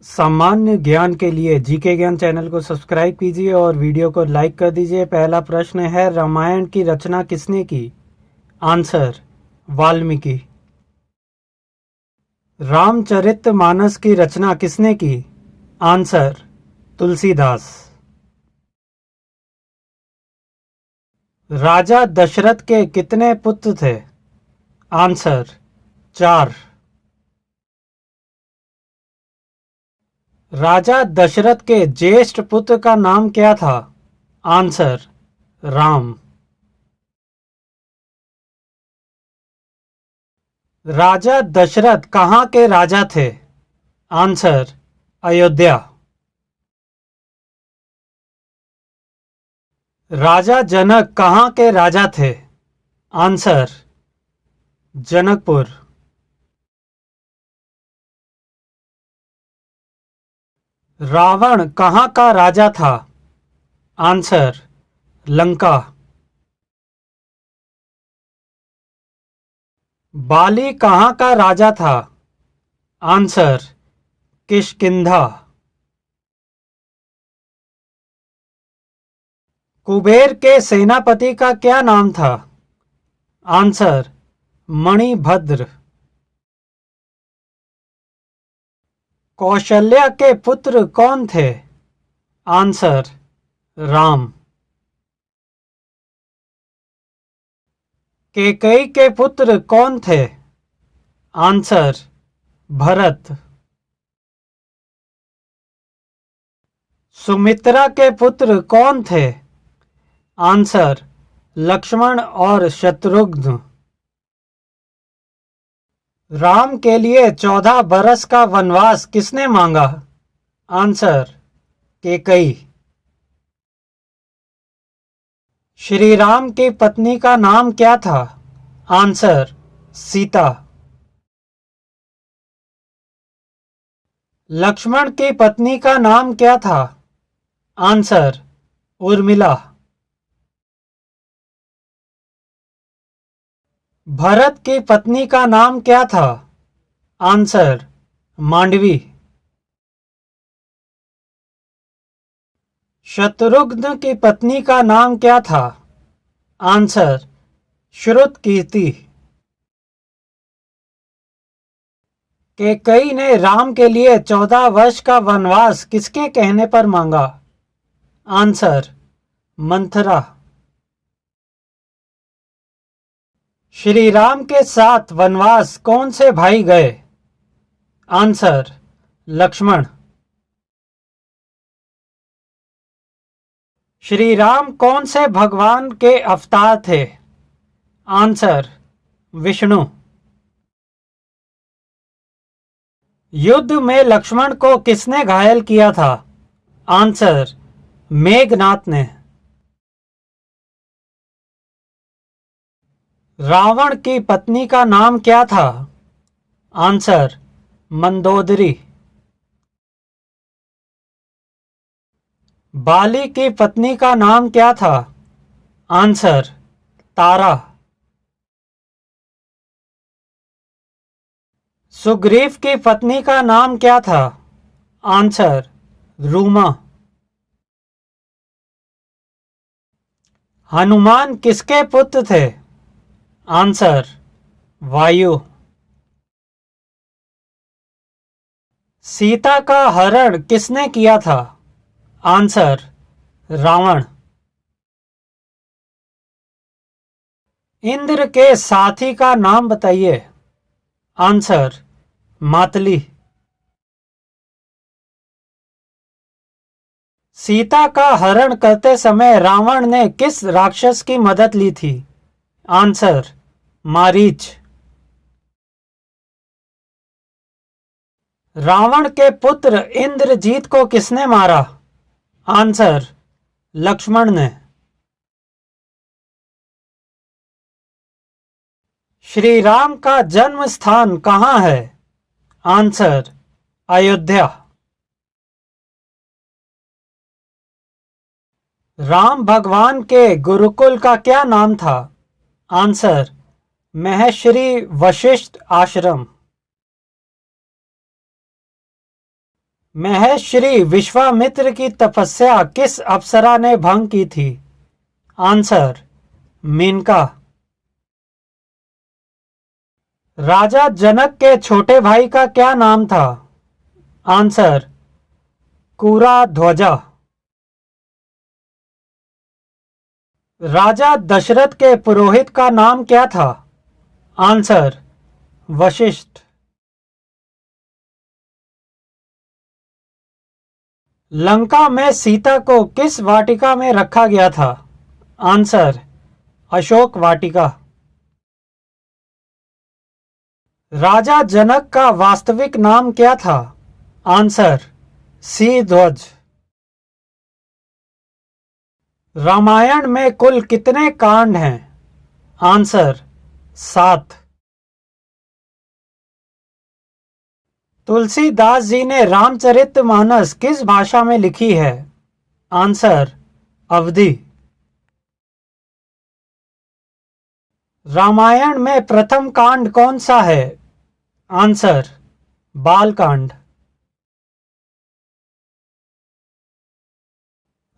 सामान्य ज्ञान के लिए जीके ज्ञान चैनल को सब्सक्राइब कीजिए और वीडियो को लाइक कर दीजिए। पहला प्रश्न है, रामायण की रचना किसने की? आंसर, वाल्मीकि। रामचरितमानस की रचना किसने की? आंसर, तुलसीदास। राजा दशरथ के कितने पुत्र थे? आंसर, 4। राजा दशरथ के ज्येष्ठ पुत्र का नाम क्या था? आंसर, राम। राजा दशरथ कहाँ के राजा थे? आंसर, अयोध्या। राजा जनक कहाँ के राजा थे? आंसर, जनकपुर। रावण कहाँ का राजा था? आंसर, लंका। बाली कहाँ का राजा था? आंसर, किष्किंधा। कुबेर के सेनापति का क्या नाम था? आंसर, मणिभद्र। कौशल्या के पुत्र कौन थे? आंसर, राम। कैकेयी के पुत्र कौन थे? आंसर, भरत। सुमित्रा के पुत्र कौन थे? आंसर, लक्ष्मण और शत्रुघ्न। राम के लिए 14 बरस का वनवास किसने मांगा? आंसर, कैकेयी। श्री राम की पत्नी का नाम क्या था? आंसर, सीता। लक्ष्मण की पत्नी का नाम क्या था? आंसर, उर्मिला। भरत की पत्नी का नाम क्या था? आंसर, मांडवी। शत्रुघ्न की पत्नी का नाम क्या था? आंसर, श्रुतकीर्ति। कैकेयी ने राम के लिए 14 वर्ष का वनवास किसके कहने पर मांगा? आंसर, मंथरा। श्री राम के साथ वनवास कौन से भाई गए? आंसर, लक्ष्मण। श्री राम कौन से भगवान के अवतार थे? आंसर, विष्णु। युद्ध में लक्ष्मण को किसने घायल किया था? आंसर, मेघनाद ने। रावण की पत्नी का नाम क्या था? आंसर, मंदोदरी। बाली की पत्नी का नाम क्या था? आंसर, तारा। सुग्रीव की पत्नी का नाम क्या था? आंसर, रूमा। हनुमान किसके पुत्र थे? आंसर, वायु। सीता का हरण किसने किया था? आंसर, रावण। इंद्र के साथी का नाम बताइए। आंसर, मातली। सीता का हरण करते समय रावण ने किस राक्षस की मदद ली थी? आंसर, मारीच। रावण के पुत्र इंद्रजीत को किसने मारा? आंसर, लक्ष्मण ने। श्री राम का जन्म स्थान कहाँ है? आंसर, अयोध्या। राम भगवान के गुरुकुल का क्या नाम था? आंसर, महर्षि वशिष्ठ आश्रम। महर्षि विश्वामित्र की तपस्या किस अप्सरा ने भंग की थी? आंसर, मेनका। राजा जनक के छोटे भाई का क्या नाम था? आंसर, कुराध्वजा। राजा दशरथ के पुरोहित का नाम क्या था? आंसर, वशिष्ठ। लंका में सीता को किस वाटिका में रखा गया था? आंसर, अशोक वाटिका। राजा जनक का वास्तविक नाम क्या था? आंसर, सिंहध्वज। रामायण में कुल कितने कांड हैं? आंसर, 7। तुलसीदास जी ने रामचरितमानस किस भाषा में लिखी है? आंसर, अवधी। रामायण में प्रथम कांड कौन सा है? आंसर, बालकांड।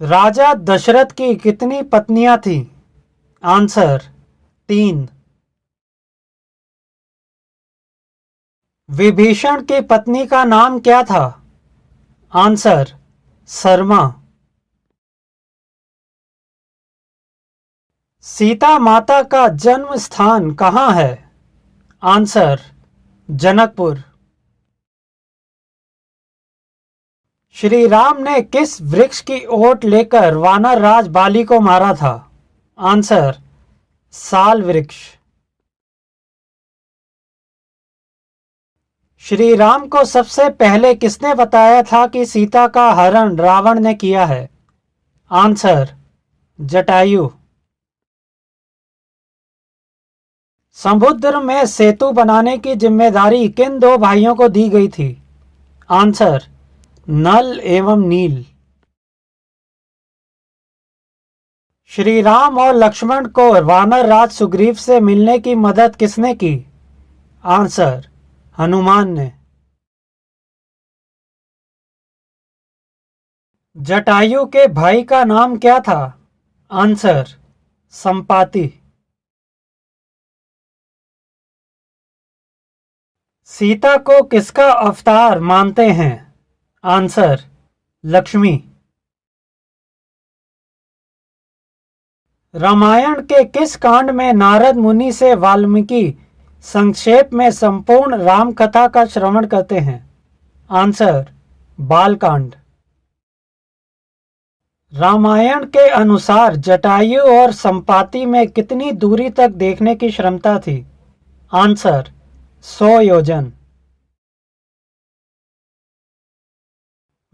राजा दशरथ की कितनी पत्नियां थीं? आंसर, 3। विभीषण की पत्नी का नाम क्या था? आंसर, शर्मा। सीता माता का जन्म स्थान कहाँ है? आंसर, जनकपुर। श्री राम ने किस वृक्ष की ओट लेकर वानर राज बाली को मारा था? आंसर, साल वृक्ष। श्री राम को सबसे पहले किसने बताया था कि सीता का हरण रावण ने किया है? आंसर, जटायु। समुद्र में सेतु बनाने की जिम्मेदारी किन दो भाइयों को दी गई थी? आंसर, नल एवं नील। श्री राम और लक्ष्मण को वानर राज सुग्रीव से मिलने की मदद किसने की? आंसर, हनुमान ने। जटायु के भाई का नाम क्या था? आंसर, संपाति। सीता को किसका अवतार मानते हैं? आंसर, लक्ष्मी। रामायण के किस कांड में नारद मुनि से वाल्मीकि संक्षेप में संपूर्ण राम कथा का श्रवण करते हैं? आंसर, बालकांड। रामायण के अनुसार जटायु और संपाति में कितनी दूरी तक देखने की क्षमता थी? आंसर, 100 योजन।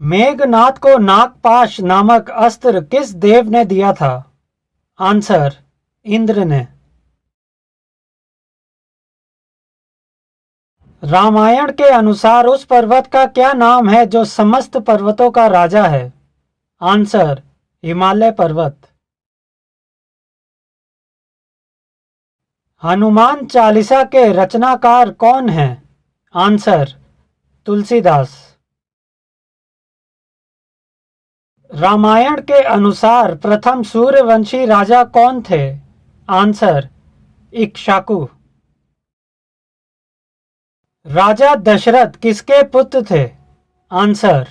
मेघनाद को नागपाश नामक अस्त्र किस देव ने दिया था? आंसर, इंद्र ने। रामायण के अनुसार उस पर्वत का क्या नाम है जो समस्त पर्वतों का राजा है? आंसर, हिमालय पर्वत। हनुमान चालीसा के रचनाकार कौन हैं? आंसर, तुलसीदास। रामायण के अनुसार प्रथम सूर्यवंशी राजा कौन थे? आंसर, इक्ष्वाकु। राजा दशरथ किसके पुत्र थे? आंसर,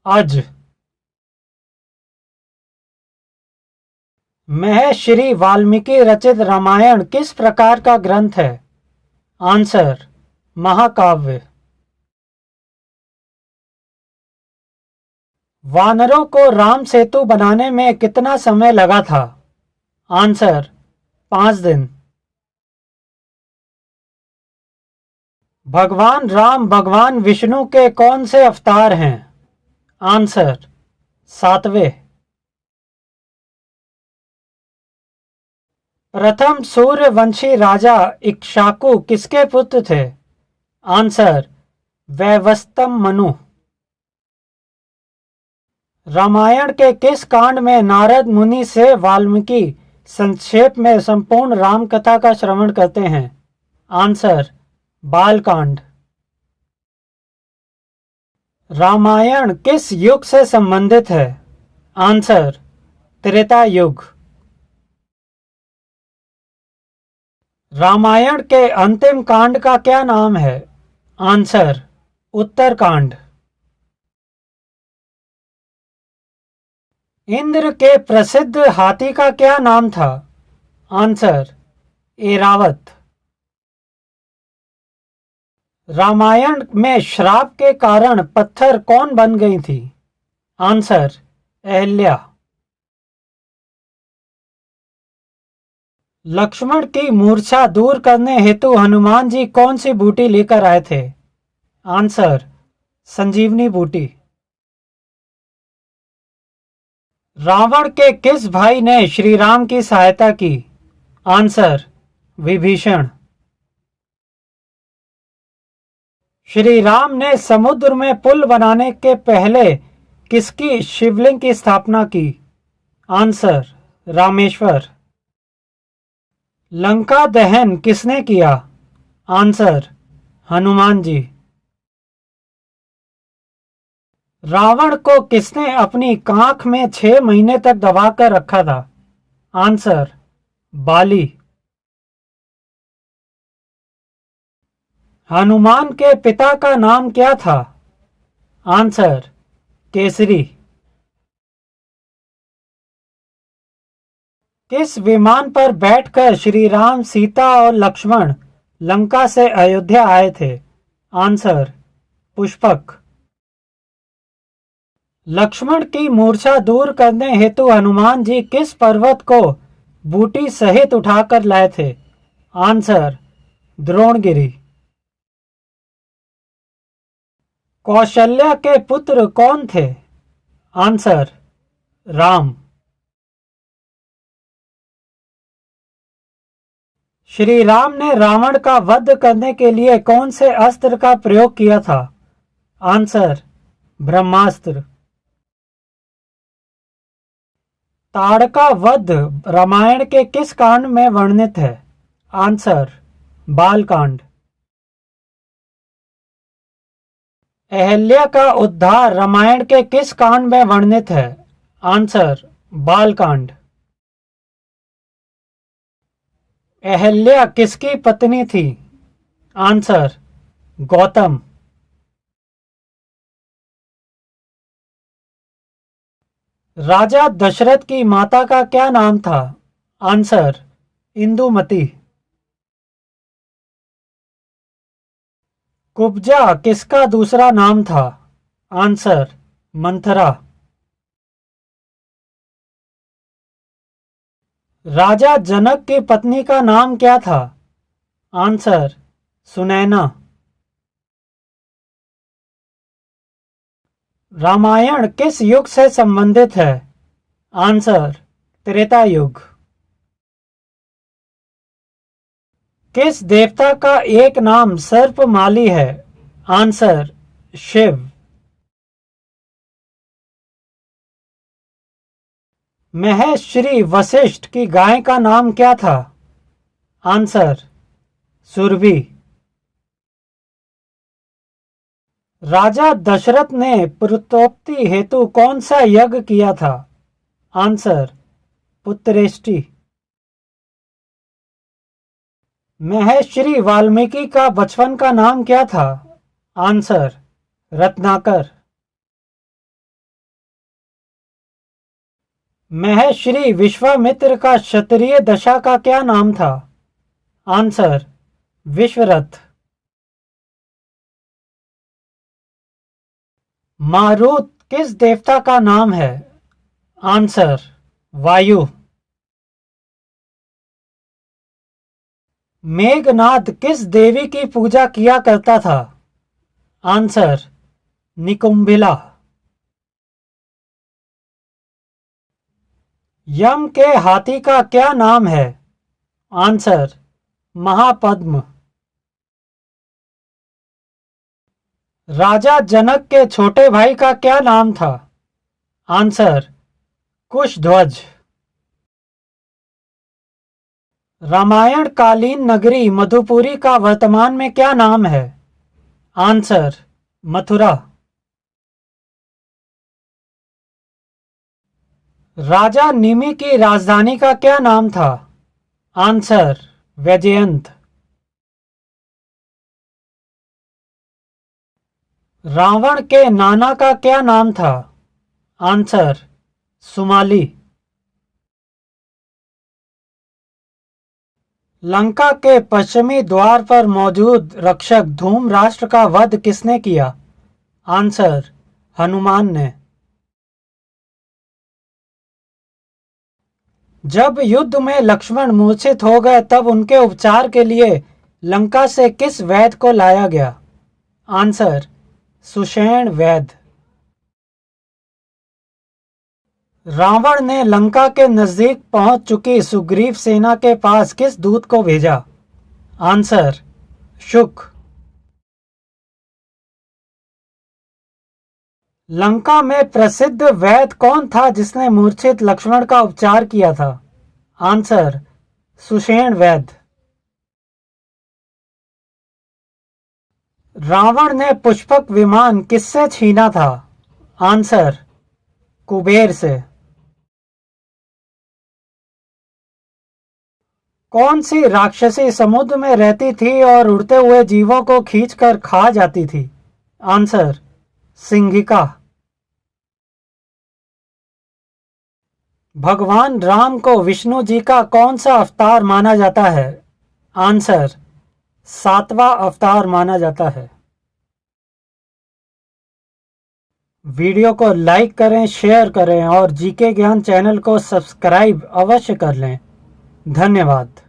अज। महर्षि वाल्मीकि रचित रामायण किस प्रकार का ग्रंथ है? आंसर, महाकाव्य। वानरों को राम सेतु बनाने में कितना समय लगा था? आंसर, 5 दिन। भगवान राम भगवान विष्णु के कौन से अवतार हैं? आंसर, 7वें। प्रथम सूर्यवंशी राजा इक्ष्वाकु किसके पुत्र थे? आंसर, वैवस्वत मनु। रामायण के किस कांड में नारद मुनि से वाल्मीकि संक्षेप में संपूर्ण राम कथा का श्रवण करते हैं? आंसर, बालकांड। रामायण किस युग से संबंधित है? आंसर, त्रेता युग। रामायण के अंतिम कांड का क्या नाम है? आंसर, उत्तरकांड। इंद्र के प्रसिद्ध हाथी का क्या नाम था? आंसर, ऐरावत। रामायण में श्राप के कारण पत्थर कौन बन गई थी? आंसर, अहल्या। लक्ष्मण की मूर्छा दूर करने हेतु हनुमान जी कौन सी बूटी लेकर आए थे? आंसर, संजीवनी बूटी। रावण के किस भाई ने श्री राम की सहायता की? आंसर, विभीषण। श्री राम ने समुद्र में पुल बनाने के पहले किसकी शिवलिंग की स्थापना की? आंसर, रामेश्वर। लंका दहन किसने किया? आंसर, हनुमान जी। रावण को किसने अपनी कांख में 6 महीने तक दबाकर रखा था? आंसर, बाली। हनुमान के पिता का नाम क्या था? आंसर, केसरी। किस विमान पर बैठकर श्री राम, सीता और लक्ष्मण लंका से अयोध्या आए थे? आंसर, पुष्पक। लक्ष्मण की मूर्छा दूर करने हेतु हनुमान जी किस पर्वत को बूटी सहित उठाकर लाए थे? आंसर, द्रोणगिरी। कौशल्या के पुत्र कौन थे? आंसर, राम। श्री राम ने रावण का वध करने के लिए कौन से अस्त्र का प्रयोग किया था? आंसर, ब्रह्मास्त्र। ताड़का वध रामायण के किस कांड में वर्णित है? आंसर, बालकांड। अहल्या का उद्धार रामायण के किस कांड में वर्णित है? आंसर, बालकांड। अहल्या किसकी पत्नी थी? आंसर, गौतम। राजा दशरथ की माता का क्या नाम था? आंसर, इंदुमती। कुब्जा किसका दूसरा नाम था? आंसर, मंथरा। राजा जनक की पत्नी का नाम क्या था? आंसर, सुनैना। रामायण किस युग से संबंधित है? आंसर, त्रेता युग। किस देवता का एक नाम सर्पमाली है? आंसर, शिव। महेश श्री वशिष्ठ की गाय का नाम क्या था? आंसर, सुरभि। राजा दशरथ ने पुत्रोत्पत्ति हेतु कौन सा यज्ञ किया था? आंसर, पुत्रेष्टि। महर्षि वाल्मीकि का बचपन का नाम क्या था? आंसर, रत्नाकर। महर्षि विश्वामित्र का क्षत्रिय दशा का क्या नाम था? आंसर, विश्वरथ। मारुत किस देवता का नाम है? आंसर, वायु। मेघनाद किस देवी की पूजा किया करता था? आंसर, निकुंभिला। यम के हाथी का क्या नाम है? आंसर, महापद्म। राजा जनक के छोटे भाई का क्या नाम था? आंसर, कुशध्वज। रामायण कालीन नगरी मधुपुरी का वर्तमान में क्या नाम है? आंसर, मथुरा। राजा निमि की राजधानी का क्या नाम था? आंसर, वैजयंत। रावण के नाना का क्या नाम था? आंसर, सुमाली। लंका के पश्चिमी द्वार पर मौजूद रक्षक धूम्राष्ट्र का वध किसने किया? आंसर, हनुमान ने। जब युद्ध में लक्ष्मण मूर्छित हो गए तब उनके उपचार के लिए लंका से किस वैद्य को लाया गया? आंसर, सुषेण वैद्य। रावण ने लंका के नजदीक पहुंच चुकी सुग्रीव सेना के पास किस दूत को भेजा? आंसर, शुक। लंका में प्रसिद्ध वैद्य कौन था जिसने मूर्छित लक्ष्मण का उपचार किया था? आंसर, सुषेण वैद्य। रावण ने पुष्पक विमान किससे छीना था? आंसर, कुबेर से। कौन सी राक्षसी समुद्र में रहती थी और उड़ते हुए जीवों को खींचकर खा जाती थी? आंसर, सिंहिका। भगवान राम को विष्णु जी का कौन सा अवतार माना जाता है? आंसर, 7वां अवतार माना जाता है। वीडियो को लाइक करें, शेयर करें और जीके ज्ञान चैनल को सब्सक्राइब अवश्य कर लें। धन्यवाद।